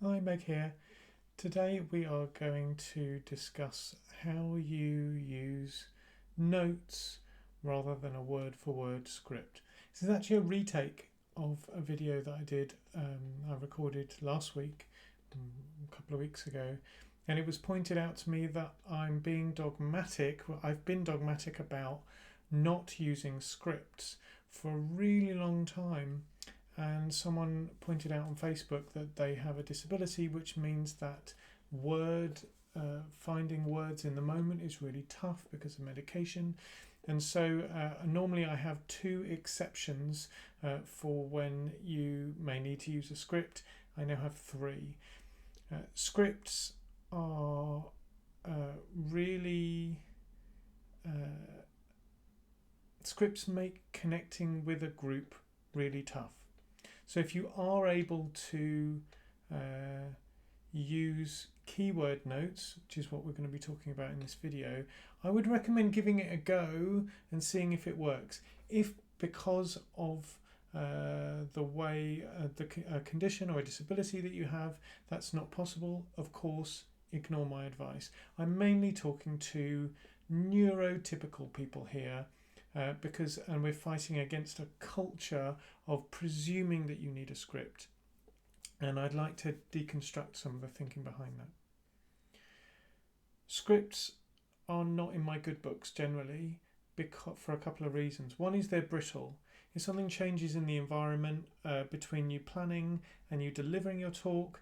Hi, Meg here. Today we are going to discuss how you use notes rather than a word for word script. This is actually a retake of a video that I recorded last week, a couple of weeks ago, and it was pointed out to me that I'm being dogmatic. Well, I've been dogmatic about not using scripts for a really long time, and someone pointed out on Facebook that they have a disability, which means that word finding words in the moment is really tough because of medication. And so normally I have two exceptions for when you may need to use a script. I now have three. Scripts are really scripts make connecting with a group really tough. So if you are able to use keyword notes, which is what we're going to be talking about in this video, I would recommend giving it a go and seeing if it works. If because of the way the condition or a disability that you have, that's not possible, of course, ignore my advice. I'm mainly talking to neurotypical people here. And we're fighting against a culture of presuming that you need a script. And I'd like to deconstruct some of the thinking behind that. Scripts are not in my good books generally for a couple of reasons. One is they're brittle. If something changes in the environment between you planning and you delivering your talk,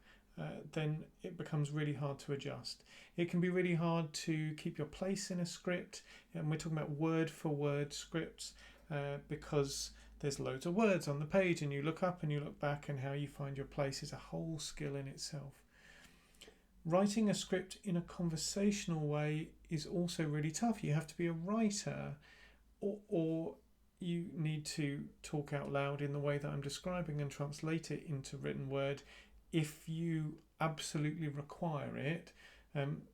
then it becomes really hard to adjust. It can be really hard to keep your place in a script, and we're talking about word for word scripts because there's loads of words on the page and you look up and you look back, and how you find your place is a whole skill in itself. Writing a script in a conversational way is also really tough. You have to be a writer, or you need to talk out loud in the way that I'm describing and translate it into written word if you absolutely require it.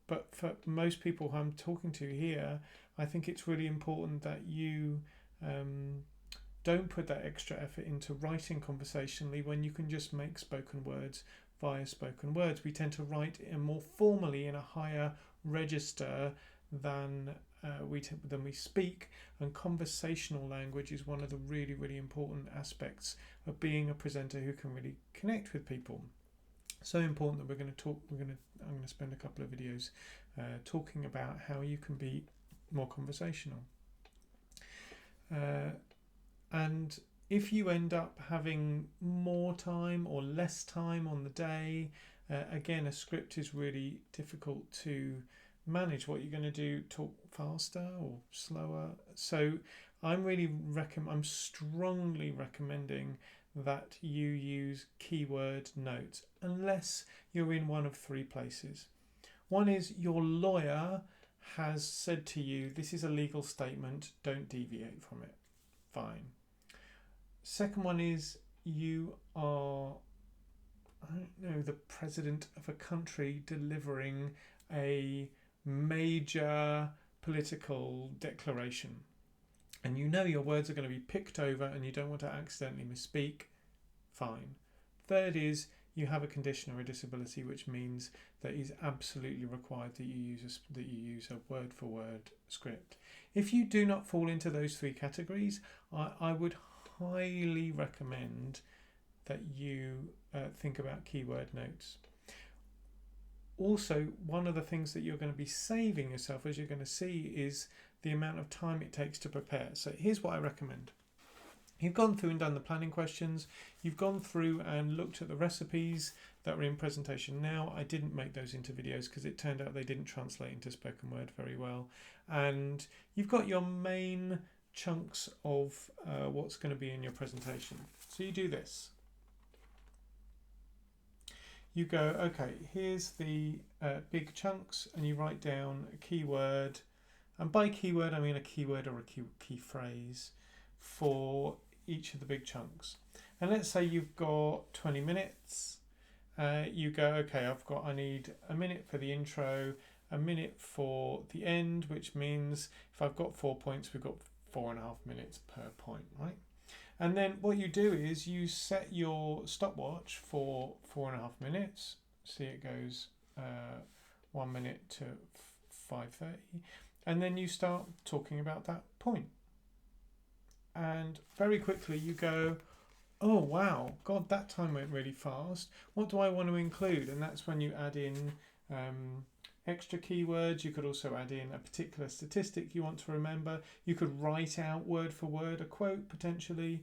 But for most people who I'm talking to here, I think it's really important that you don't put that extra effort into writing conversationally when you can just make spoken words via spoken words. We tend to write more formally in a higher register than we speak, and conversational language is one of the really, really important aspects of being a presenter who can really connect with people. So important that I'm going to spend a couple of videos talking about how you can be more conversational. And if you end up having more time or less time on the day, again, a script is really difficult to manage. What you're going to do, talk faster or slower. So I'm strongly recommending that you use keyword notes unless you're in one of three places. One is your lawyer has said to you, this is a legal statement, don't deviate from it. Fine. Second one is you are, the president of a country delivering a major political declaration, and you know your words are going to be picked over and you don't want to accidentally misspeak. Fine. Third is you have a condition or a disability, which means that is absolutely required that you use a word for word script. If you do not fall into those three categories, I would highly recommend that you think about keyword notes. Also, one of the things that you're going to be saving yourself, as you're going to see, is the amount of time it takes to prepare. So here's what I recommend. You've gone through and done the planning questions. You've gone through and looked at the recipes that were in presentation now. I didn't make those into videos because it turned out they didn't translate into spoken word very well. And you've got your main chunks of what's going to be in your presentation. So you do this. You go, okay, here's the big chunks, and you write down a keyword. And by keyword, I mean a keyword or a key phrase for each of the big chunks. And let's say you've got 20 minutes. You go, okay, I need a minute for the intro, a minute for the end, which means if I've got 4 points, we've got 4.5 minutes per point, right? And then what you do is you set your stopwatch for 4.5 minutes, see it goes 1 minute to 5:30, and then you start talking about that point. And very quickly you go, oh wow, God, that time went really fast. What do I want to include? And that's when you add in extra keywords. You could also add in a particular statistic you want to remember. You could write out word for word a quote potentially,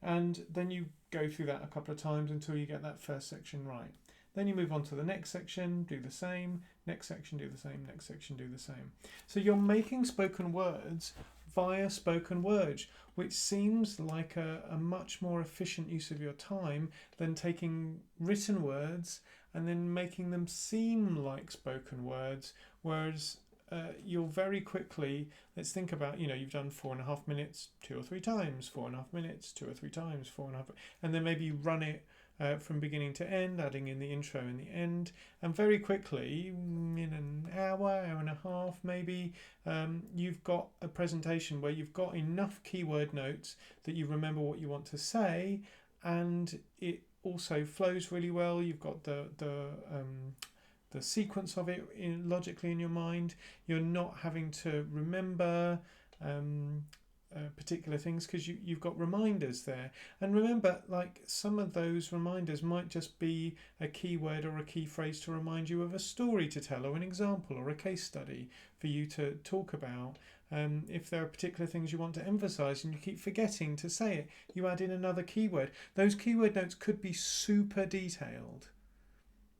and then you go through that a couple of times until you get that first section right. Then you move on to the next section, do the same, next section, do the same, next section, do the same. So you're making spoken words via spoken words, which seems like a much more efficient use of your time than taking written words and then making them seem like spoken words, whereas you'll very quickly, let's think about, you've done 4.5 minutes 2 or 3 times, 4.5 minutes 2 or 3 times, 4.5, and then maybe you run it from beginning to end, adding in the intro and the end, and very quickly, in an hour and a half maybe, you've got a presentation where you've got enough keyword notes that you remember what you want to say, and it also flows really well. You've got the sequence of it logically in your mind. You're not having to remember particular things because you've got reminders there. And remember, like, some of those reminders might just be a keyword or a key phrase to remind you of a story to tell, or an example, or a case study for you to talk about. If there are particular things you want to emphasize and you keep forgetting to say it, you add in another keyword. Those keyword notes could be super detailed.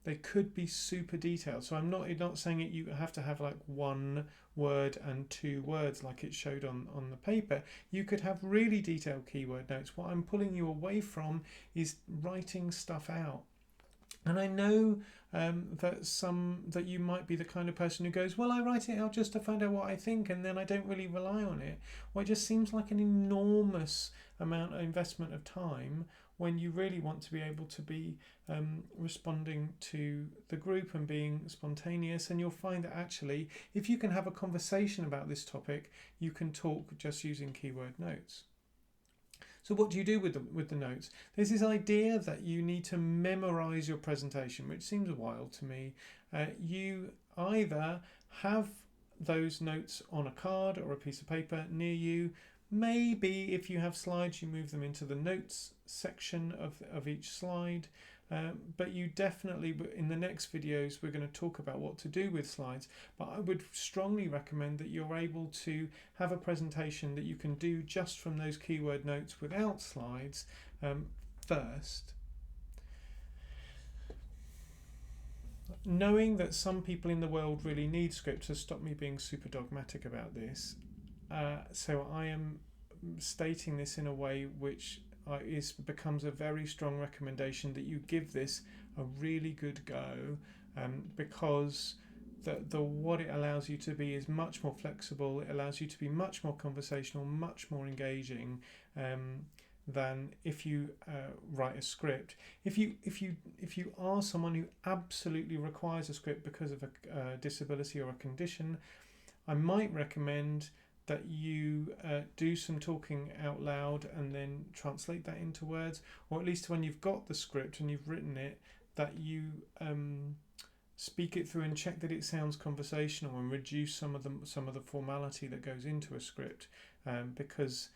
They could be super detailed. So I'm not saying it you have to have like 1 word and 2 words like it showed on the paper. You could have really detailed keyword notes. What I'm pulling you away from is writing stuff out. And I know that you might be the kind of person who goes, well, I write it out just to find out what I think, and then I don't really rely on it. Well, it just seems like an enormous amount of investment of time when you really want to be able to be responding to the group and being spontaneous. And you'll find that actually, if you can have a conversation about this topic, you can talk just using keyword notes. So what do you do with the notes? There's this idea that you need to memorize your presentation, which seems wild to me. You either have those notes on a card or a piece of paper near you. Maybe if you have slides, you move them into the notes section of each slide. But you definitely, in the next videos, we're going to talk about what to do with slides. But I would strongly recommend that you're able to have a presentation that you can do just from those keyword notes without slides first. Knowing that some people in the world really need scripts has stopped me being super dogmatic about this. So I am stating this in a way which becomes a very strong recommendation that you give this a really good go, because what it allows you to be is much more flexible. It allows you to be much more conversational, much more engaging than if you write a script. If you are someone who absolutely requires a script because of a disability or a condition, I might recommend that you do some talking out loud and then translate that into words, or at least when you've got the script and you've written it, that you speak it through and check that it sounds conversational and reduce some of the formality that goes into a script, because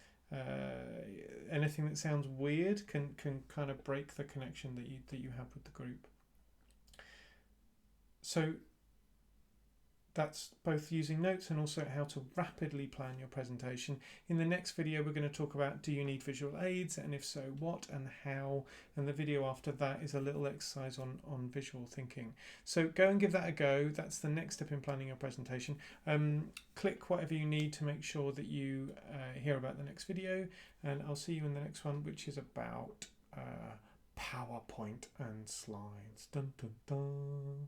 anything that sounds weird can kind of break the connection that you have with the group. So that's both using notes and also how to rapidly plan your presentation. In the next video, we're going to talk about, do you need visual aids, and if so, what and how? And the video after that is a little exercise on visual thinking. So go and give that a go. That's the next step in planning your presentation. Click whatever you need to make sure that you hear about the next video, and I'll see you in the next one, which is about PowerPoint and slides. Dun, dun, dun.